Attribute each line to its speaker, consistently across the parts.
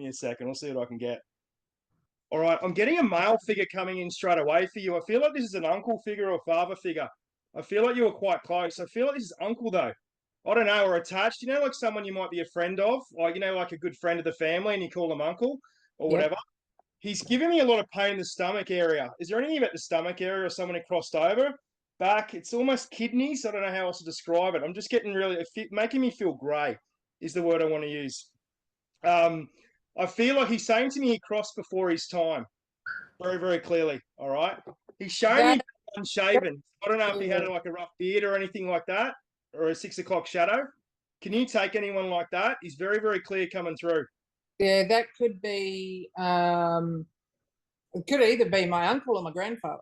Speaker 1: me a second. I'll see what I can get. All right, I'm getting a male figure coming in straight away for you. I feel like this is an uncle figure or father figure. I feel like you were quite close. I feel like this is uncle, though. I don't know, or attached. You know, like someone you might be a friend of, like, you know, like a good friend of the family, and you call them uncle or
Speaker 2: Yep.
Speaker 1: whatever. He's giving me a lot of pain in the stomach area. Is there anything about the stomach area or someone who crossed over? Back, it's almost kidneys. I don't know how else to describe it. I'm just getting really, making me feel grey is the word I want to use. I feel like he's saying to me he crossed before his time, very, very clearly. All right. He's showing me unshaven. I don't know if he had like a rough beard or anything like that, or a 6 o'clock shadow. Can you take anyone like that? He's very, very clear coming through.
Speaker 2: Yeah, that could be. It could either be my uncle or my grandfather.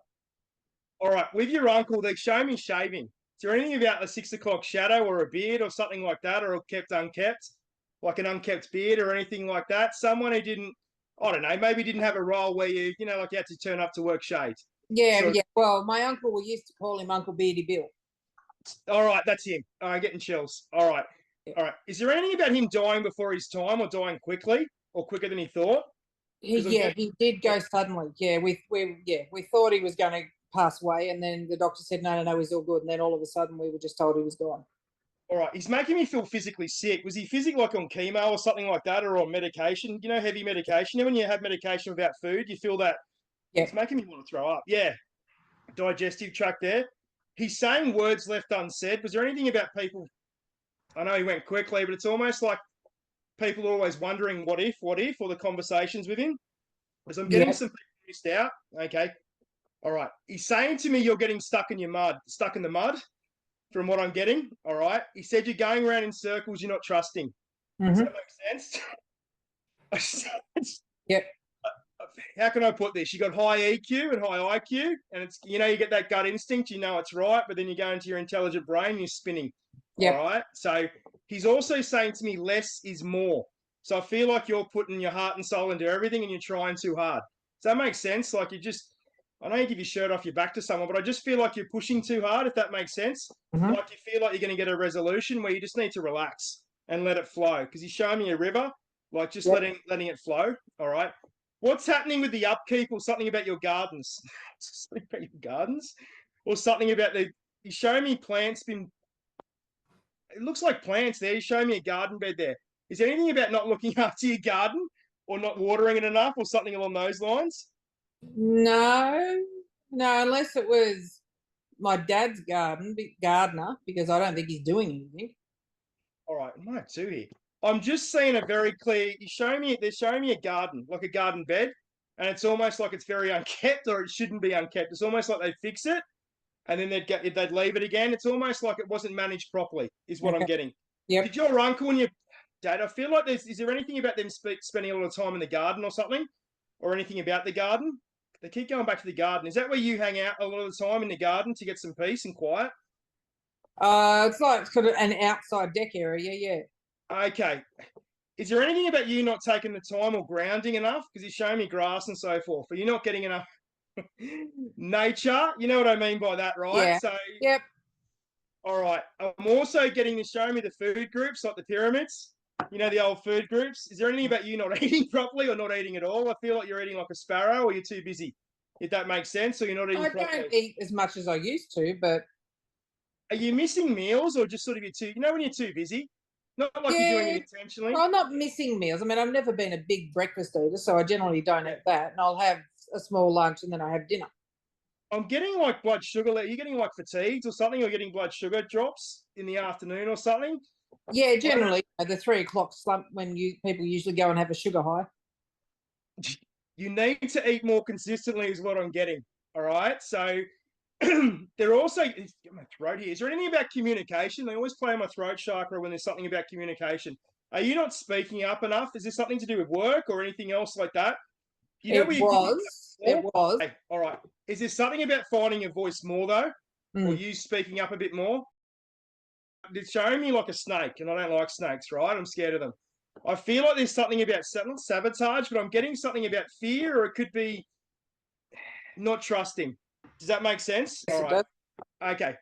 Speaker 1: All right, with your uncle, they show me shaving. Is there anything about a 6 o'clock shadow or a beard or something like that, or kept unkept, like an unkept beard or anything like that? Someone who didn't, I don't know, maybe didn't have a role where you know, like you had to turn up to work shaved.
Speaker 2: Yeah,
Speaker 1: So,
Speaker 2: yeah. Well, my uncle, we used to call him Uncle Beardy Bill.
Speaker 1: all right, that's him. Getting chills. All right,
Speaker 2: Yeah.
Speaker 1: all right. Is there anything about him dying before his time or dying quickly or quicker than he thought?
Speaker 2: He did go suddenly. Yeah, we thought he was going to pass away, and then the doctor said no, he's all good, and then all of a sudden we were just told he was gone.
Speaker 1: All right, he's making me feel physically sick. Was he physically like on chemo or something like that, or on medication? You know, heavy medication. You know, when you have medication without food, you feel that it's making me want to throw up. Yeah, digestive tract there. He's saying words left unsaid. Was there anything about people? I know he went quickly, but it's almost like people are always wondering what if, or the conversations with him. Because I'm getting some people missed out. Okay. All right. He's saying to me, you're getting stuck in the mud, from what I'm getting. All right. He said you're going around in circles, you're not trusting. Does that make sense?
Speaker 2: Yep.
Speaker 1: How can I put this? You got high EQ and high IQ, and it's, you know, you get that gut instinct, you know it's right, but then you go into your intelligent brain, you're spinning.
Speaker 2: Yep.
Speaker 1: All right. So he's also saying to me, less is more. So I feel like you're putting your heart and soul into everything and you're trying too hard. Does that make sense? Like I know you give your shirt off your back to someone, but I just feel like you're pushing too hard, if that makes sense. Like you feel like you're going to get a resolution where you just need to relax and let it flow. Because he's showing me a river, like just letting it flow. All right. What's happening with the upkeep or something about your gardens? Something about your gardens? Or something about he's showing me plants been, it looks like plants there. He's showing me a garden bed there. Is there anything about not looking after your garden or not watering it enough or something along those lines?
Speaker 2: No, unless it was my dad's gardener, because I don't think he's doing anything.
Speaker 1: All right, I might too here. I'm just seeing a very clear. They're showing me a garden, like a garden bed, and it's almost like it's very unkept, or it shouldn't be unkept. It's almost like they fix it, and then they'd leave it again. It's almost like it wasn't managed properly, is what I'm getting.
Speaker 2: Yep.
Speaker 1: Did your uncle and your dad? I feel like is there anything about them spending a lot of time in the garden or something, or anything about the garden? They keep going back to the garden. Is that where you hang out a lot of the time in the garden to get some peace and quiet?
Speaker 2: It's like sort of an outside deck area, yeah.
Speaker 1: Okay. Is there anything about you not taking the time or grounding enough? Because he's showing me grass and so forth. Are you not getting enough nature? You know what I mean by that, right?
Speaker 2: Yeah.
Speaker 1: So,
Speaker 2: yep.
Speaker 1: All right. I'm also getting to show me the food groups, like the pyramids. You know, the old food groups. Is there anything about you not eating properly or not eating at all? I feel like you're eating like a sparrow, or you're too busy. If that makes sense, or you're not eating properly.
Speaker 2: I don't eat as much as I used to, but
Speaker 1: are you missing meals, or just sort of you know when you're too busy? Not like you're doing it intentionally.
Speaker 2: Well, I'm not missing meals. I mean, I've never been a big breakfast eater, so I generally don't eat that. And I'll have a small lunch and then I have dinner.
Speaker 1: I'm getting like blood sugar. Are you getting like fatigues or something, or getting blood sugar drops in the afternoon or something?
Speaker 2: Yeah, generally the 3 o'clock slump when people usually go and have a sugar high.
Speaker 1: You need to eat more consistently, is what I'm getting. All right. So they're also get my throat here. Is there anything about communication? They always play on my throat chakra when there's something about communication. Are you not speaking up enough? Is there something to do with work or anything else like that? You know,
Speaker 2: it was.
Speaker 1: Okay, all right. Is there something about finding your voice more though, or you speaking up a bit more? It's showing me like a snake, and I don't like snakes, right? I'm scared of them. I feel like there's something about not sabotage, but I'm getting something about fear, or it could be not trusting. Does that make sense?
Speaker 2: Yes, all right.
Speaker 1: Okay.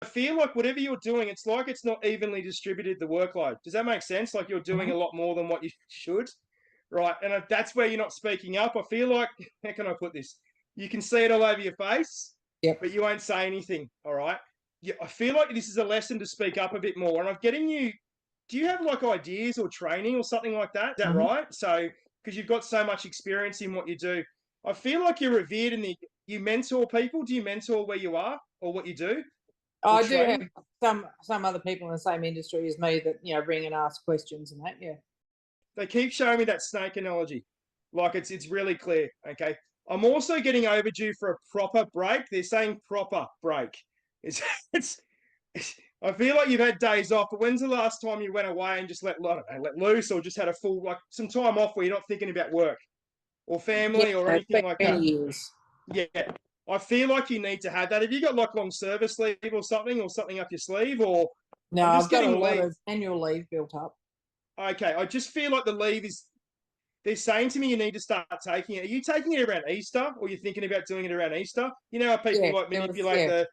Speaker 1: I feel like whatever you're doing, it's like it's not evenly distributed, the workload. Does that make sense? Like you're doing a lot more than what you should, right? And that's where you're not speaking up. I feel like, how can I put this? You can see it all over your face,
Speaker 2: Yep.
Speaker 1: but you won't say anything, all right? I feel like this is a lesson to speak up a bit more. And I'm getting you, do you have like ideas or training or something like that? Is that right? So, because you've got so much experience in what you do, I feel like you're revered in you mentor people. Do you mentor where you are or what you do?
Speaker 2: I do have some other people in the same industry as me that, you know, ring and ask questions and that. Yeah.
Speaker 1: They keep showing me that snake analogy. Like it's really clear. Okay. I'm also getting overdue for a proper break. They're saying proper break. It's, it's, I feel like you've had days off, but when's the last time you went away and just let loose, or just had a full, like, some time off where you're not thinking about work or family or anything like that?
Speaker 2: Many years.
Speaker 1: Yeah. I feel like you need to have that. Have you got like long service leave or something up your sleeve, or
Speaker 2: No,
Speaker 1: I'm just
Speaker 2: I've got a
Speaker 1: getting
Speaker 2: lot
Speaker 1: leave?
Speaker 2: of annual leave built up.
Speaker 1: Okay, I just feel like the leave is. They're saying to me you need to start taking it. Are you taking it around Easter, or you're thinking about doing it around Easter? You know how people like manipulate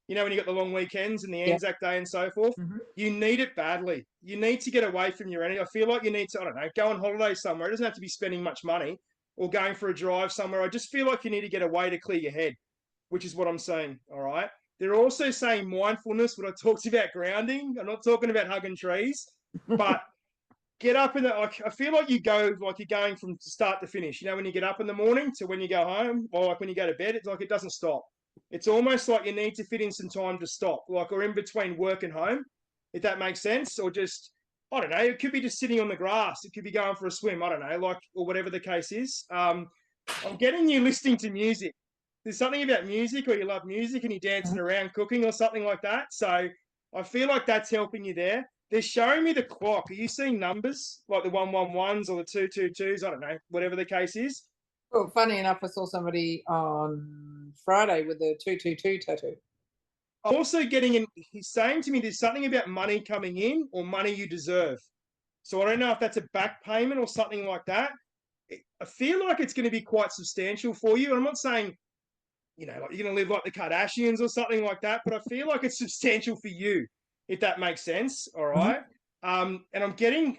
Speaker 1: you know, when you got the long weekends and the Anzac Day and so forth? You need it badly. You need to get away from your energy. I feel like you need to, I don't know, go on holiday somewhere. It doesn't have to be spending much money or going for a drive somewhere. I just feel like you need to get away to clear your head, which is what I'm saying, all right? They're also saying mindfulness when I talked about grounding. I'm not talking about hugging trees, but get up in the, like, I feel like you go, like you're going from start to finish. You know, when you get up in the morning to when you go home, or like when you go to bed, it's like it doesn't stop. It's almost like you need to fit in some time to stop, like, or in between work and home, if that makes sense. Or just, I don't know, it could be just sitting on the grass. It could be going for a swim. I don't know, like, or whatever the case is. I'm getting you listening to music. There's something about music, or you love music and you're dancing around cooking or something like that. So I feel like that's helping you there. They're showing me the clock. Are you seeing numbers like the 111s or the 222s? I don't know, whatever the case is.
Speaker 2: Well, funny enough, I saw somebody on Friday with a 222 tattoo.
Speaker 1: I'm also getting in, he's saying to me there's something about money coming in or money you deserve. So I don't know if that's a back payment or something like that. I feel like it's going to be quite substantial for you. And I'm not saying, you know, like you're going to live like the Kardashians or something like that, but I feel like it's substantial for you, if that makes sense. All right. And I'm getting,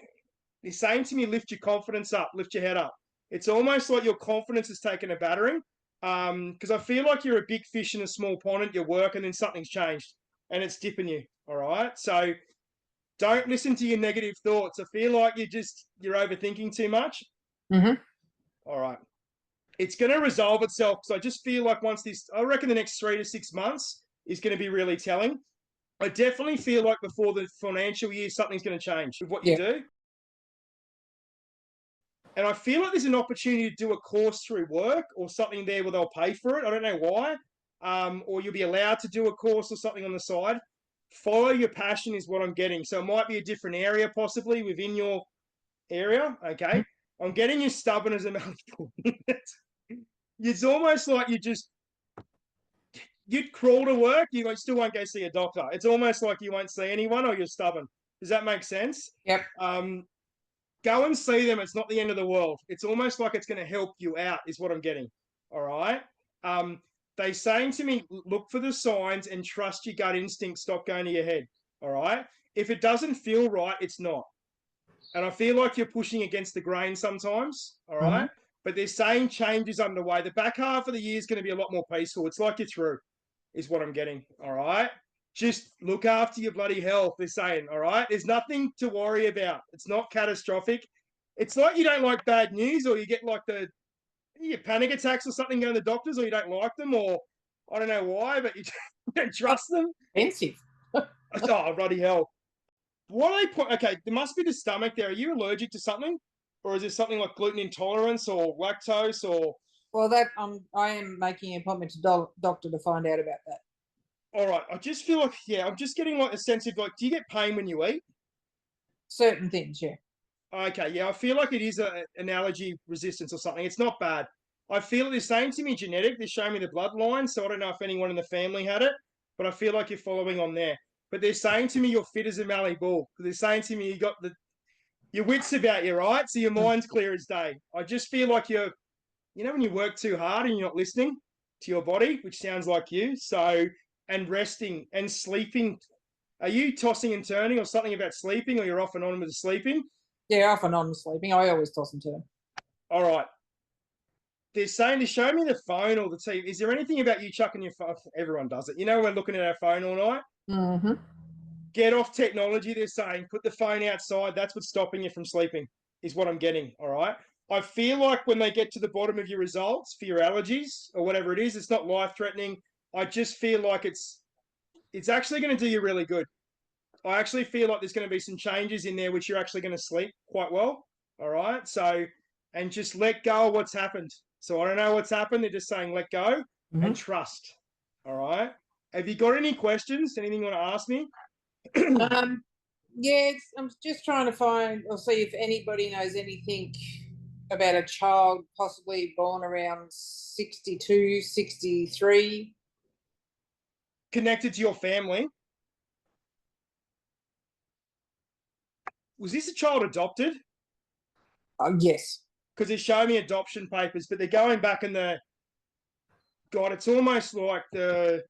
Speaker 1: he's saying to me, lift your confidence up, lift your head up. It's almost like your confidence has taken a battering. Because I feel like you're a big fish in a small pond at your work, and then something's changed and it's dipping you. All right. So don't listen to your negative thoughts. I feel like you're overthinking too much. All right. It's going to resolve itself, because I just feel like I reckon the next 3 to 6 months is going to be really telling. I definitely feel like before the financial year, something's going to change with what you do. And I feel like there's an opportunity to do a course through work or something there where they'll pay for it. I don't know why. Or you'll be allowed to do a course or something on the side. Follow your passion is what I'm getting. So it might be a different area possibly within your area. Okay. I'm getting you stubborn as a malleable. It's almost like you'd crawl to work, you still won't go see a doctor. It's almost like you won't see anyone, or you're stubborn. Does that make sense?
Speaker 2: Yep.
Speaker 1: Go and see them. It's not the end of the world. It's almost like it's going to help you out, is what I'm getting. All right. They saying to me, look for the signs and trust your gut instinct. Stop going to your head. All right. If it doesn't feel right, it's not. And I feel like you're pushing against the grain sometimes. All right. But they're saying change is underway. The back half of the year is going to be a lot more peaceful. It's like you're through, is what I'm getting. All right. Just look after your bloody health, they're saying. All right. There's nothing to worry about. It's not catastrophic. It's like you don't like bad news, or you get like you get panic attacks or something going to the doctors, or you don't like them, or I don't know why, but you don't trust them.
Speaker 2: Expensive.
Speaker 1: Oh, bloody hell. What I put, okay, there must be the stomach there. Are you allergic to something? Or is it something like gluten intolerance or lactose or?
Speaker 2: Well, I am making an appointment to doctor to find out about that.
Speaker 1: All right. I just feel like, I'm just getting like a sense of like, do you get pain when you eat?
Speaker 2: Certain things, yeah.
Speaker 1: Okay, yeah, I feel like it is an allergy resistance or something. It's not bad. I feel they're saying to me genetic. They're showing me the bloodline, so I don't know if anyone in the family had it, but I feel like you're following on there. But they're saying to me you're fit as a Mallee bull. They're saying to me you got your wits about you, right? So your mind's clear as day. I just feel like when you work too hard and you're not listening to your body, which sounds like you. So, and resting and sleeping. Are you tossing and turning or something about sleeping, or you're off and on with the sleeping?
Speaker 2: Yeah, off and on sleeping. I always toss and turn.
Speaker 1: All right. They're saying to show me the phone or the TV. Is there anything about you chucking your phone? Everyone does it. You know, we're looking at our phone all night.
Speaker 2: Mm-hmm.
Speaker 1: Get off technology. They're saying put the phone outside. That's what's stopping you from sleeping, is what I'm getting. All right. I feel like when they get to the bottom of your results for your allergies or whatever it is, it's not life threatening. I just feel like it's actually going to do you really good. I actually feel like there's going to be some changes in there which you're actually going to sleep quite well. All right. So, and just let go of what's happened. So I don't know what's happened. They're just saying let go and trust. All right. Have you got any questions? Anything you want to ask me?
Speaker 2: Yeah, I'm just trying to find or see if anybody knows anything about a child possibly born around 62, 63.
Speaker 1: Connected to your family. Was this a child adopted?
Speaker 2: Yes.
Speaker 1: Because they're showing me adoption papers, but they're going back in the, God, it's almost like the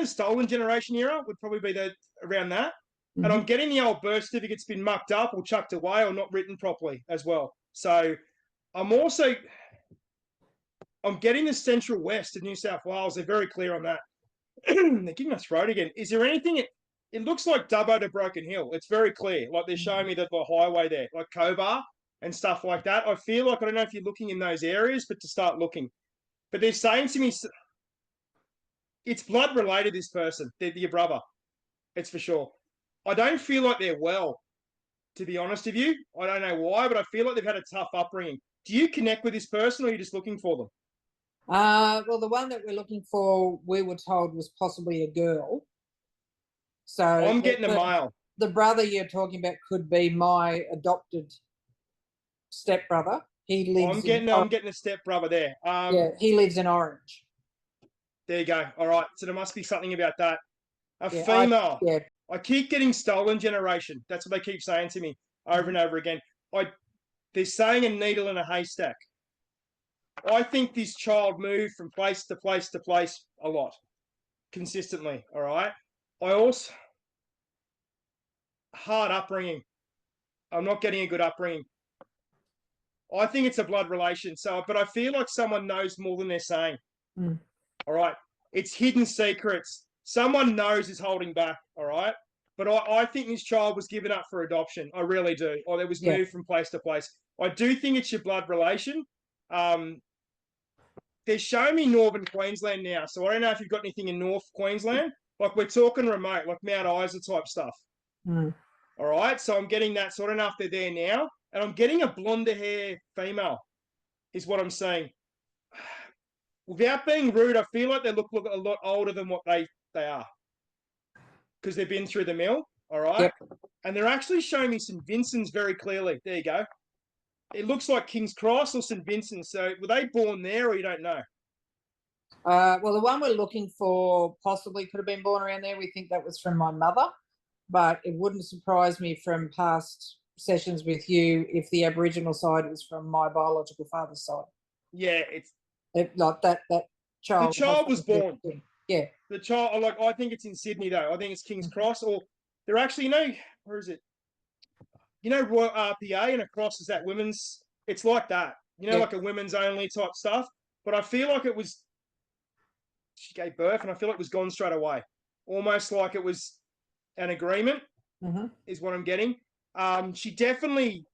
Speaker 1: stolen generation era would probably be around that. Mm-hmm. And I'm getting the old birth certificate's been mucked up or chucked away or not written properly as well. So I'm getting the Central West of New South Wales. They're very clear on that. They're giving us road again. Is there anything? It looks like Dubbo to Broken Hill. It's very clear. Like they're showing me the highway there, like Cobar and stuff like that. I feel like, I don't know if you're looking in those areas, but to start looking. But they're saying to me, it's blood related, this person. They're your brother. It's for sure. I don't feel like they're well, to be honest with you. I don't know why, but I feel like they've had a tough upbringing. Do you connect with this person or are you just looking for them?
Speaker 2: Well, the one that we're looking for, we were told was possibly a girl. So
Speaker 1: I'm getting a male.
Speaker 2: The brother you're talking about could be my adopted stepbrother. He lives.
Speaker 1: I'm getting a stepbrother there.
Speaker 2: Yeah, he lives in Orange.
Speaker 1: There you go. All right. So there must be something about that. Female. I keep getting stolen generation. That's what they keep saying to me over and over again. They're saying a needle in a haystack. I think this child moved from place to place to place a lot, consistently. All right. I also hard upbringing. I'm not getting a good upbringing. I think it's a blood relation. So, but I feel like someone knows more than they're saying. All right. It's hidden secrets. Someone knows is holding back. All right. But I think this child was given up for adoption. I really do. Or there was moved from place to place. I do think it's your blood relation. They're showing me Northern Queensland now. So I don't know if you've got anything in North Queensland. Like we're talking remote, like Mount Isa type stuff. All right. So I'm getting that. So I don't know if they're there now. And I'm getting a blonder hair female is what I'm saying. Without being rude, I feel like they look a lot older than what they are. Because they've been through the mill. All right. Yep. And they're actually showing me St. Vincent's very clearly. There you go. It looks like King's Cross or St. Vincent's. So were they born there or you don't know?
Speaker 2: Well, the one we're looking for possibly could have been born around there. We think that was from my mother, but it wouldn't surprise me from past sessions with you if the Aboriginal side was from my biological father's side.
Speaker 1: Yeah,
Speaker 2: like that child.
Speaker 1: The child was born.
Speaker 2: Yeah.
Speaker 1: The child, like I think it's in Sydney though. I think it's King's Cross, or they're actually, where is it? Royal RPA and across is that women's. It's like that, like a women's only type stuff. But I feel like it was. She gave birth, and I feel like it was gone straight away, almost like it was an agreement. Is what I'm getting. She definitely.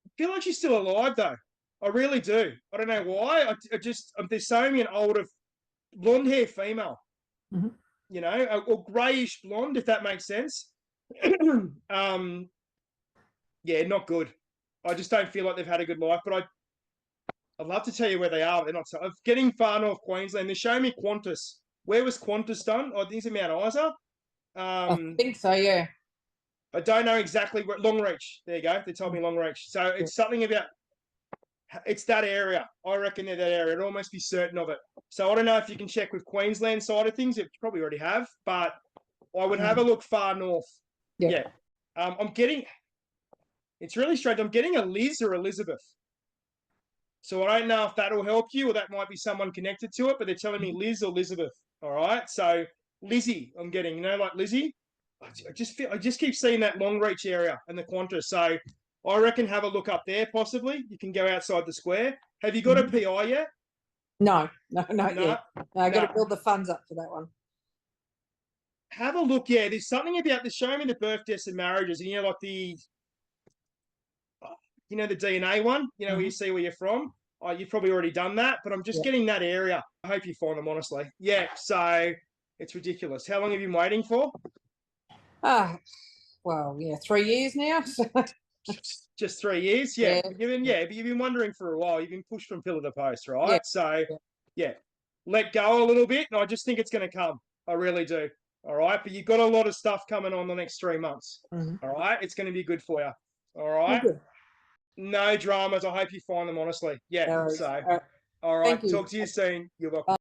Speaker 1: I feel like she's still alive though. I really do. I don't know why. They're showing me an older blonde hair female, or grayish blonde, if that makes sense. Yeah, not good. I just don't feel like they've had a good life, but I'd love to tell you where they are. They're not. I'm getting far north Queensland. They're showing me Qantas. Where was Qantas done? I think it's in Mount Isa.
Speaker 2: I think so, yeah.
Speaker 1: I don't know exactly where. Longreach. There you go. They told me Longreach. So it's something about. It's that area. I reckon they're that area. I'd almost be certain of it. So I don't know if you can check with Queensland side of things. You probably already have, but I would have a look far north. Yeah. I'm getting. It's really strange. I'm getting a Liz or Elizabeth. So I don't know if that'll help you or that might be someone connected to it, but they're telling me Liz or Elizabeth. All right. So Lizzie, I'm getting, like Lizzie. I just keep seeing that Longreach area and the Qantas. So I reckon have a look up there, possibly. You can go outside the square. Have you got a PI yet?
Speaker 2: No, not
Speaker 1: No,
Speaker 2: yet. No, I got to
Speaker 1: no.
Speaker 2: build the funds up for that one.
Speaker 1: Have a look. Yeah, there's something about the show me the birth, deaths, and marriages, and like the the DNA one. Where you see where you're from. Oh, you've probably already done that, but I'm just getting that area. I hope you find them, honestly. Yeah. So it's ridiculous. How long have you been waiting for?
Speaker 2: Well, yeah, 3 years now.
Speaker 1: Just 3 years. Yeah. But you've been wondering for a while. You've been pushed from pillar to post, right?
Speaker 2: Yeah.
Speaker 1: So yeah, let go a little bit, and I just think it's going to come. I really do. All right, but you've got a lot of stuff coming on the next 3 months. All right, it's going to be good for you. All right, no dramas. I hope you find them, honestly. Yeah.
Speaker 2: No worries.
Speaker 1: So,
Speaker 2: All right.
Speaker 1: all
Speaker 2: Thank
Speaker 1: right.
Speaker 2: you.
Speaker 1: Talk to you soon. You're welcome.